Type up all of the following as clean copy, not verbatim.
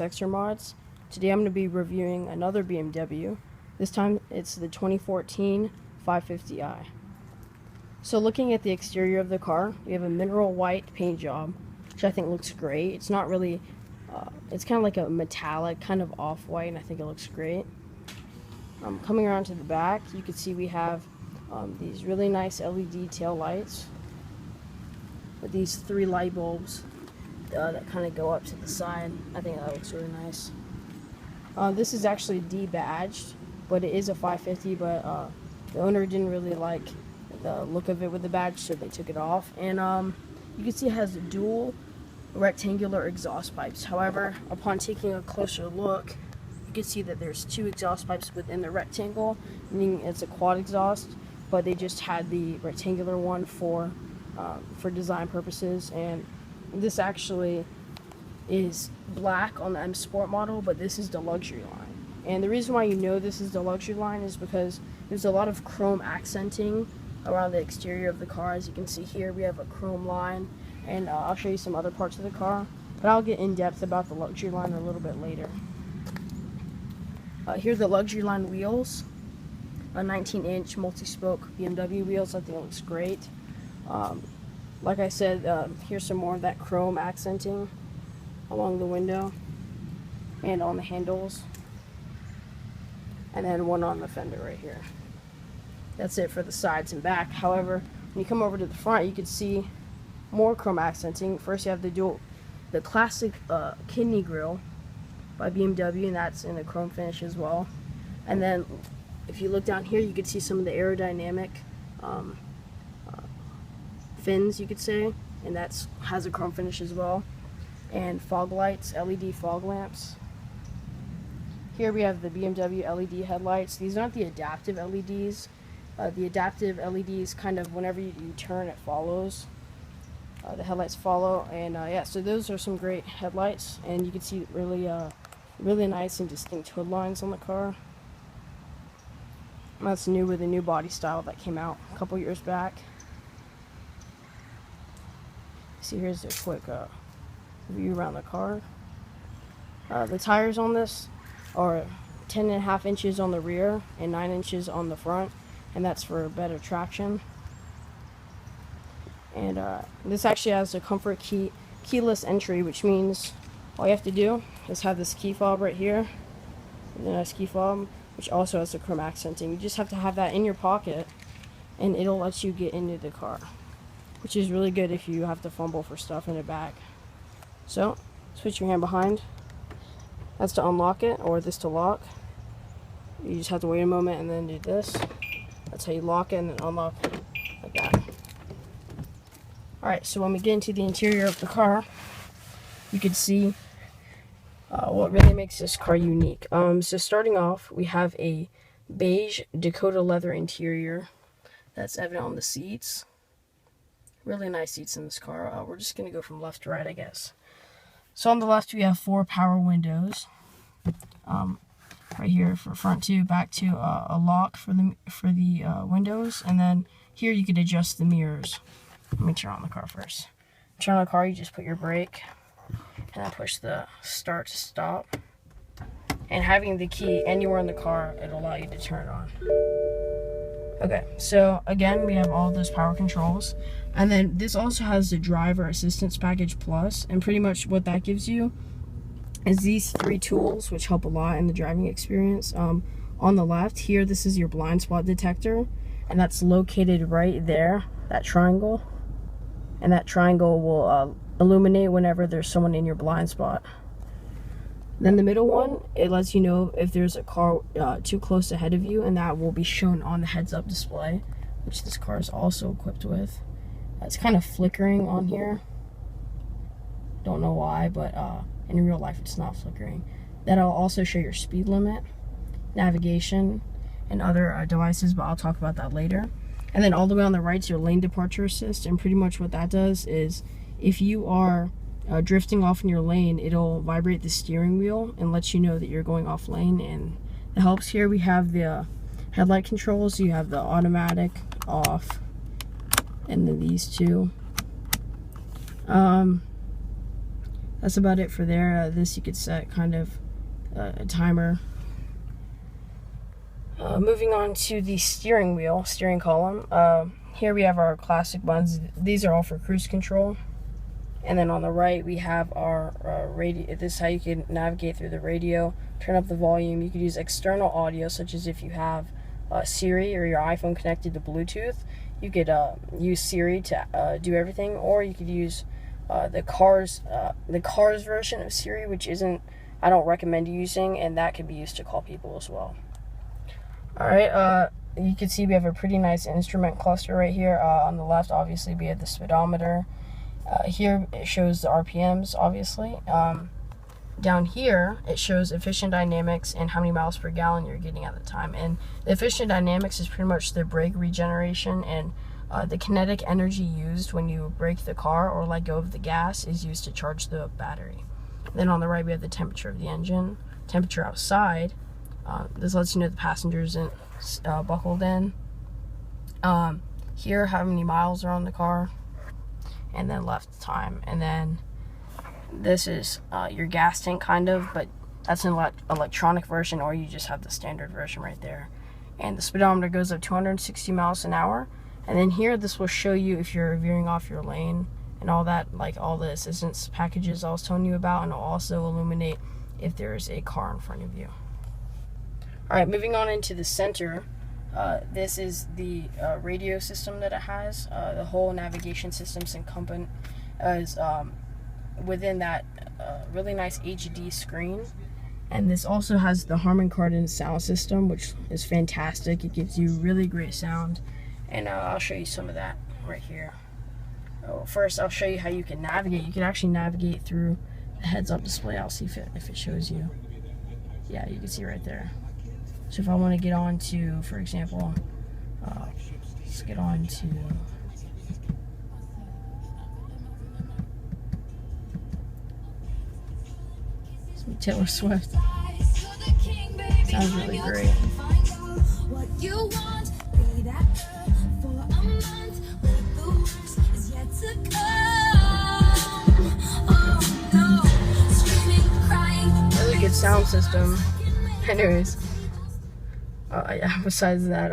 extra mods. Today I'm going to be reviewing another BMW. This time it's the 2014 550i. So looking at the exterior of the car, we have a mineral white paint job, which I think looks great. It's not really, it's kind of like a metallic, kind of off-white, and I think it looks great. Coming around to the back, you can see we have these really nice LED tail lights with these 3 light bulbs that kind of go up to the side. I think that looks really nice. This is actually debadged, but it is a 550, but the owner didn't really like the look of it with the badge, so they took it off. And you can see it has dual rectangular exhaust pipes. However, upon taking a closer look, you can see that there's 2 exhaust pipes within the rectangle, meaning it's a quad exhaust, but they just had the rectangular one for design purposes. And this actually is black on the M Sport model, but this is the luxury line. And the reason why you know this is the luxury line is because there's a lot of chrome accenting around the exterior of the car. As you can see here, we have a chrome line, and I'll show you some other parts of the car, but I'll get in depth about the luxury line a little bit later. Here are the luxury line wheels, a 19-inch multi-spoke BMW wheels. I think it looks great. Like I said, here's some more of that chrome accenting along the window and on the handles, and then one on the fender right here. That's it for the sides and back. However, when you come over to the front, you can see more chrome accenting. First, you have the classic kidney grille by BMW, and that's in a chrome finish as well. And then if you look down here, you can see some of the aerodynamic fins, you could say, and that's has a chrome finish as well. And fog lights, LED fog lamps. Here we have the BMW LED headlights. These aren't the adaptive LEDs. The adaptive LEDs, kind of whenever you turn, it follows. The headlights follow, and yeah, so those are some great headlights, and you can see really nice and distinct hood lines on the car. That's new with the new body style that came out a couple years back. See, here's a quick view around the car. The tires on this are 10.5 inches on the rear and 9 inches on the front, and that's for better traction. And this actually has a comfort keyless entry, which means all you have to do is have this key fob right here, the nice key fob, which also has the chrome accenting. You just have to have that in your pocket, and it'll let you get into the car, which is really good if you have to fumble for stuff in the back. So, switch your hand behind. That's to unlock it, or this to lock. You just have to wait a moment and then do this. That's how you lock it and then unlock it, like that. Alright, so when we get into the interior of the car, you can see what really makes this car unique. So starting off, we have a beige Dakota leather interior that's evident on the seats. Really nice seats in this car. We're just going to go from left to right, I guess. So on the left, we have 4 power windows. Right here for front 2, back 2, a lock for the windows, and then here you could adjust the mirrors. Let me turn on the car first. Turn on the car, you just put your brake, and then push the start to stop. And having the key anywhere in the car, it'll allow you to turn it on. Okay, so again, we have all those power controls. And then this also has the driver assistance package plus, and pretty much what that gives you is these 3 tools, which help a lot in the driving experience. On the left here, this is your blind spot detector, and that's located right there, that triangle. And that triangle will illuminate whenever there's someone in your blind spot. Then the middle one, it lets you know if there's a car too close ahead of you, and that will be shown on the heads-up display, which this car is also equipped with. It's kind of flickering on here. Don't know why, but in real life it's not flickering. That'll also show your speed limit, navigation, and other devices, but I'll talk about that later. And then all the way on the right is your lane departure assist, and pretty much what that does is if you are drifting off in your lane, it'll vibrate the steering wheel and let you know that you're going off lane, and it helps. Here we have the headlight controls. You have the automatic, off, and then these two. that's about it for there. This you could set kind of a timer. Moving on to the steering column. Here we have our classic buttons. These are all for cruise control. And then on the right we have our radio. This is how you can navigate through the radio. Turn up the volume. You could use external audio, such as if you have Siri or your iPhone connected to Bluetooth. You could use Siri to do everything, or you could use the car's version of Siri, which I don't recommend using, and that can be used to call people as well. All right, you can see we have a pretty nice instrument cluster right here. On the left, obviously, we have the speedometer. Here it shows the RPMs, obviously. Down here it shows efficient dynamics and how many miles per gallon you're getting at the time. And the efficient dynamics is pretty much the brake regeneration, and the kinetic energy used when you brake the car or let go of the gas is used to charge the battery. Then on the right we have the temperature of the engine, temperature outside. This lets you know the passenger isn't buckled in. Here how many miles are on the car, and then left time. And then this is your gas tank kind of, but that's an electronic version, or you just have the standard version right there. And the speedometer goes up 260 miles an hour. And then here this will show you if you're veering off your lane and all that, like all the assistance packages I was telling you about, and it'll also illuminate if there's a car in front of you. Alright, moving on into the center. This is the radio system that it has. The whole navigation system's encompassed as within that really nice HD screen. And this also has the Harman Kardon sound system, which is fantastic. It gives you really great sound, and I'll show you some of that right here. First I'll show you how you can navigate. You can actually navigate through the heads-up display. I'll see if it shows you. Yeah, you can see right there. So if I want to get on to, for example, let's get on to Taylor Swift. Sounds really great. Really good sound system. Anyways, yeah, besides that,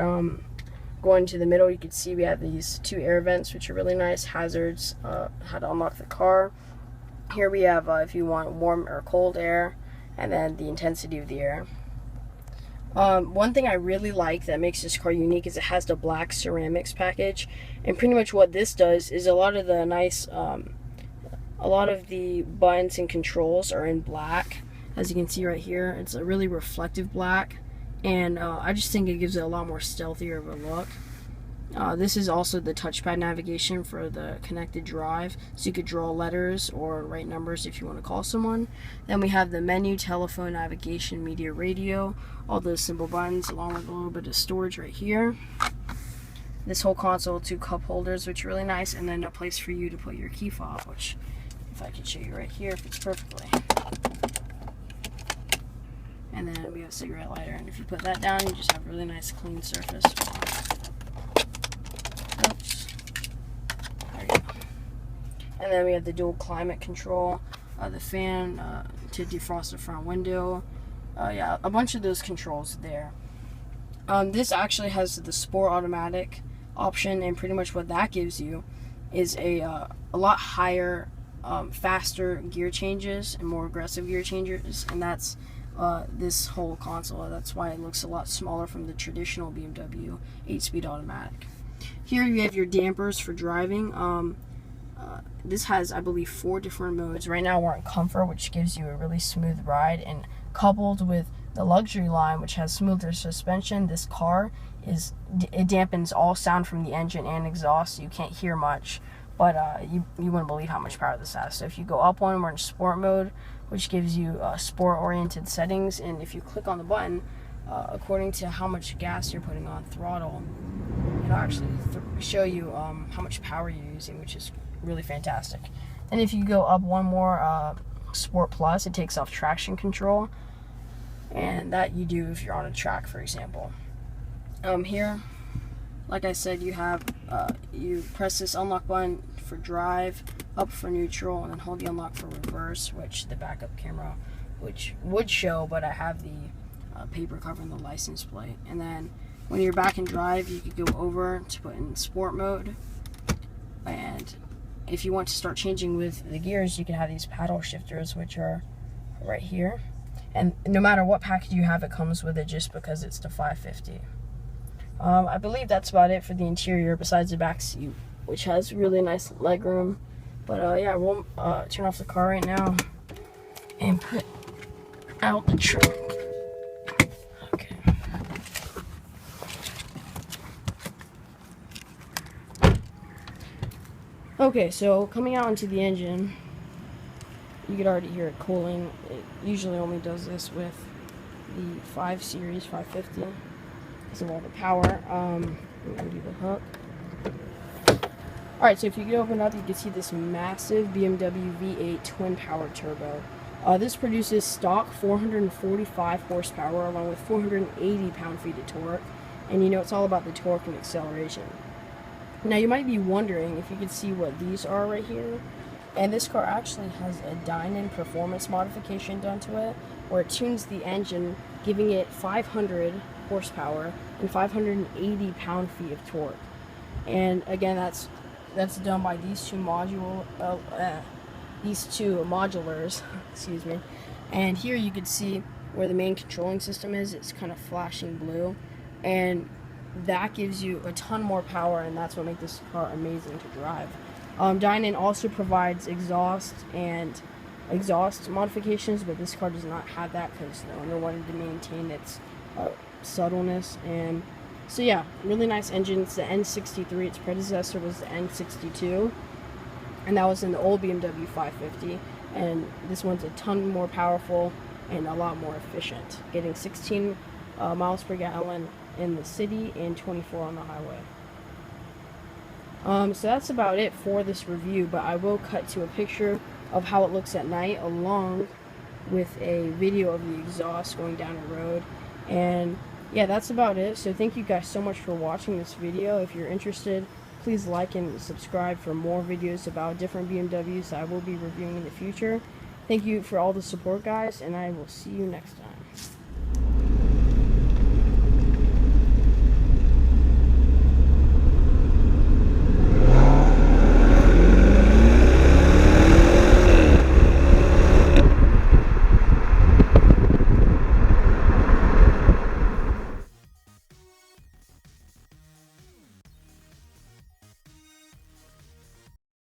going to the middle, you can see we have these two air vents, which are really nice. Hazards, how to unlock the car. Here we have if you want warm or cold air, and then the intensity of the air. One thing I really like that makes this car unique is it has the black ceramics package, and pretty much what this does is a lot of the buttons and controls are in black. As you can see right here, it's a really reflective black, and I just think it gives it a lot more stealthier of a look. This is also the touchpad navigation for the connected drive, so you could draw letters or write numbers if you want to call someone. Then we have the menu, telephone, navigation, media, radio, all those simple buttons, along with a little bit of storage right here. This whole console, two cup holders, which are really nice, and then a place for you to put your key fob, which, if I could show you right here, fits perfectly. And then we have a cigarette lighter, and if you put that down, you just have a really nice clean surface. Oops. There you go. And then we have the dual climate control, the fan to defrost the front window. Yeah, a bunch of those controls there. This actually has the Sport automatic option, and pretty much what that gives you is a lot higher, faster gear changes and more aggressive gear changes, and that's this whole console. That's why it looks a lot smaller from the traditional BMW 8-speed automatic. Here you have your dampers for driving. This has, I believe, 4 different modes. Right now we're in Comfort, which gives you a really smooth ride, and coupled with the luxury line, which has smoother suspension, this car it dampens all sound from the engine and exhaust, so you can't hear much, but you wouldn't believe how much power this has. So if you go up one, we're in Sport mode, which gives you sport-oriented settings, and if you click on the button, according to how much gas you're putting on throttle, it'll actually show you how much power you're using, which is really fantastic. And if you go up one more, Sport Plus, it takes off traction control, and that you do if you're on a track, for example. Here, like I said, you have you press this unlock button for drive, up for neutral, and then hold the unlock for reverse, which the backup camera which would show, but I have the paper covering the license plate. And then when you're back in drive, you could go over to put in sport mode, and if you want to start changing with the gears, you can have these paddle shifters, which are right here. And no matter what package you have, it comes with it, just because it's the 550. I believe that's about it for the interior, besides the back seat, which has really nice legroom. But yeah, we'll turn off the car right now and put out the trunk. Okay. Okay, so coming out into the engine, you could already hear it cooling. It usually only does this with the 5 Series 550 because of all the power. I'm gonna do the hook. Alright, so if you could open up, you can see this massive BMW V8 twin-power turbo. This produces stock 445 horsepower along with 480 pound-feet of torque. And you know, it's all about the torque and acceleration. Now, you might be wondering if you could see what these are right here. And this car actually has a dyno performance modification done to it, where it tunes the engine, giving it 500 horsepower and 580 pound-feet of torque. And again, that's done by these two modulars, excuse me. And here you can see where the main controlling system is. It's kind of flashing blue, and that gives you a ton more power, and that's what makes this car amazing to drive. Dyno also provides exhaust modifications, but this car does not have that because the owner wanted to maintain its subtleness. And so yeah, really nice engine. It's the N63. Its predecessor was the N62, and that was in the old BMW 550. And this one's a ton more powerful and a lot more efficient, getting 16 miles per gallon in the city and 24 on the highway. So that's about it for this review, but I will cut to a picture of how it looks at night along with a video of the exhaust going down a road. And yeah, that's about it. So thank you guys so much for watching this video. If you're interested, please like and subscribe for more videos about different BMWs that I will be reviewing in the future. Thank you for all the support, guys, and I will see you next time.